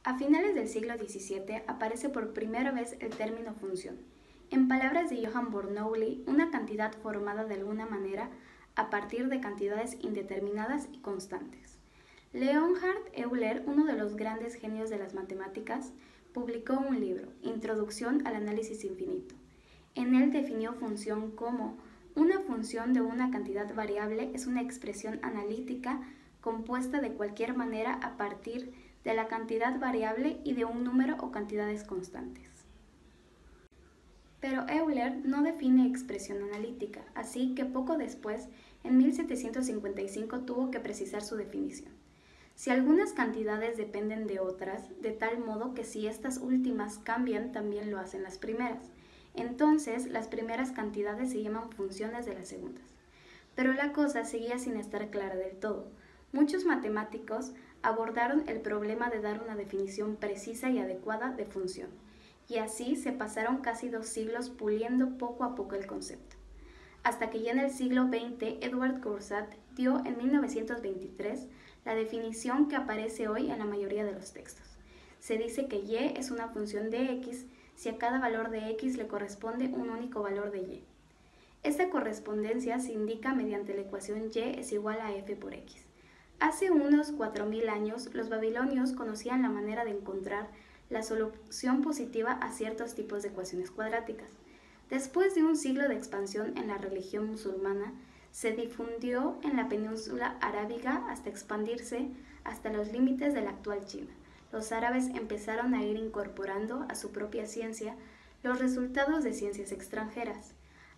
A finales del siglo XVII aparece por primera vez el término función. En palabras de Johann Bernoulli, una cantidad formada de alguna manera a partir de cantidades indeterminadas y constantes. Leonhard Euler, uno de los grandes genios de las matemáticas, publicó un libro, Introducción al análisis infinito. En él definió función como una función de una cantidad variable es una expresión analítica compuesta de cualquier manera a partir de la cantidad variable y de un número o cantidades constantes. Pero Euler no define expresión analítica, así que poco después, en 1755, tuvo que precisar su definición. Si algunas cantidades dependen de otras, de tal modo que si estas últimas cambian, también lo hacen las primeras. Entonces, las primeras cantidades se llaman funciones de las segundas. Pero la cosa seguía sin estar clara del todo. Muchos matemáticos abordaron el problema de dar una definición precisa y adecuada de función, y así se pasaron casi 2 siglos puliendo poco a poco el concepto. Hasta que ya en el siglo XX, Edward Courant dio en 1923 la definición que aparece hoy en la mayoría de los textos. Se dice que y es una función de x si a cada valor de x le corresponde un único valor de y. Esta correspondencia se indica mediante la ecuación y es igual a f por x. Hace unos 4000 años, los babilonios conocían la manera de encontrar la solución positiva a ciertos tipos de ecuaciones cuadráticas. Después de un siglo de expansión en la religión musulmana, se difundió en la península arábiga hasta expandirse hasta los límites de la actual China. Los árabes empezaron a ir incorporando a su propia ciencia los resultados de ciencias extranjeras.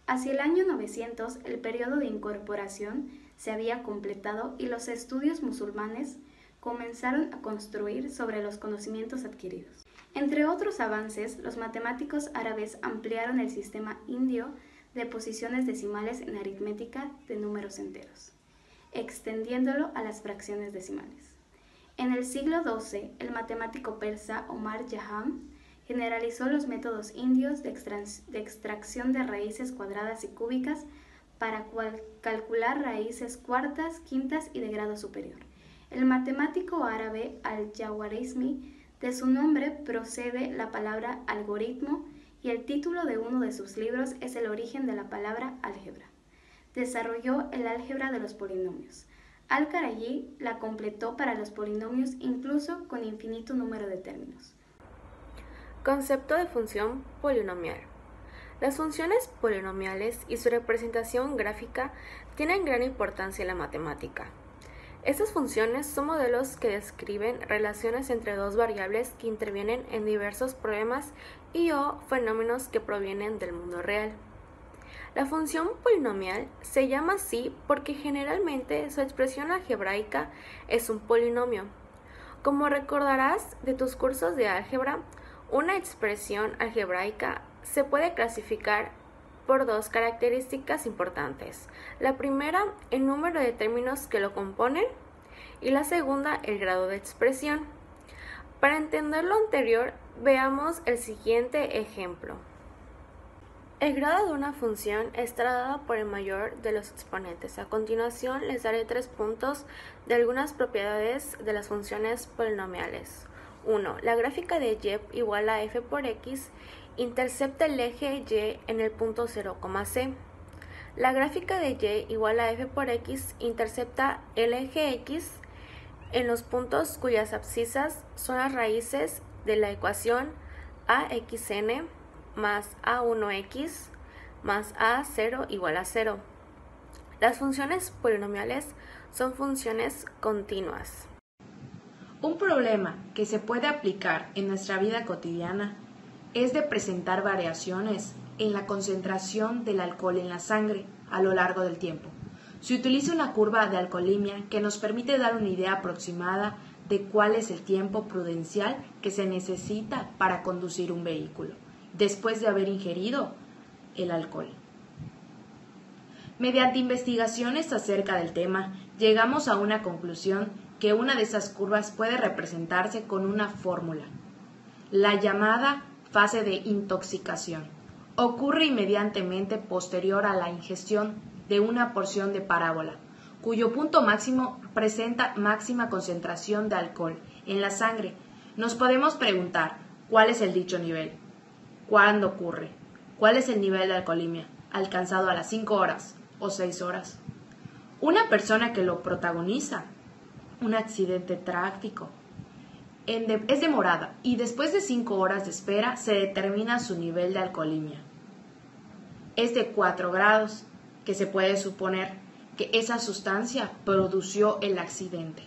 Hacia el año 900, el periodo de incorporación se había completado y los estudios musulmanes comenzaron a construir sobre los conocimientos adquiridos. Entre otros avances, los matemáticos árabes ampliaron el sistema indio de posiciones decimales en aritmética de números enteros, extendiéndolo a las fracciones decimales. En el siglo XII, el matemático persa Omar Khayyam generalizó los métodos indios de extracción de raíces cuadradas y cúbicas para calcular raíces cuartas, quintas y de grado superior. El matemático árabe Al-Jawarizmi, de su nombre procede la palabra algoritmo y el título de uno de sus libros es el origen de la palabra álgebra. Desarrolló el álgebra de los polinomios. Al-Karaji la completó para los polinomios incluso con infinito número de términos. Concepto de función polinomial. Las funciones polinomiales y su representación gráfica tienen gran importancia en la matemática. Estas funciones son modelos que describen relaciones entre dos variables que intervienen en diversos problemas y/o fenómenos que provienen del mundo real. La función polinomial se llama así porque generalmente su expresión algebraica es un polinomio. Como recordarás de tus cursos de álgebra, una expresión algebraica se puede clasificar por 2 características importantes. La primera, el número de términos que lo componen, y la segunda, el grado de expresión. Para entender lo anterior, veamos el siguiente ejemplo. El grado de una función estará dado por el mayor de los exponentes. A continuación, les daré 3 puntos de algunas propiedades de las funciones polinomiales. 1. La gráfica de y igual a f por x intercepta el eje y en el punto 0, c. La gráfica de y igual a f por x intercepta el eje x en los puntos cuyas abscisas son las raíces de la ecuación axn más a1x más a0 igual a 0. Las funciones polinomiales son funciones continuas. Un problema que se puede aplicar en nuestra vida cotidiana es de presentar variaciones en la concentración del alcohol en la sangre a lo largo del tiempo. Se utiliza una curva de alcoholemia que nos permite dar una idea aproximada de cuál es el tiempo prudencial que se necesita para conducir un vehículo, después de haber ingerido el alcohol. Mediante investigaciones acerca del tema, llegamos a una conclusión que una de esas curvas puede representarse con una fórmula, la llamada fase de intoxicación. Ocurre inmediatamente posterior a la ingestión de una porción de parábola, cuyo punto máximo presenta máxima concentración de alcohol en la sangre, Nos podemos preguntar, ¿cuál es el dicho nivel? ¿Cuándo ocurre? ¿Cuál es el nivel de alcoholemia? ¿Alcanzado a las 5 horas o 6 horas? Una persona que lo protagoniza, un accidente trágico, es demorada y después de 5 horas de espera se determina su nivel de alcoholemia. Es de 4 grados, que se puede suponer que esa sustancia produjo el accidente.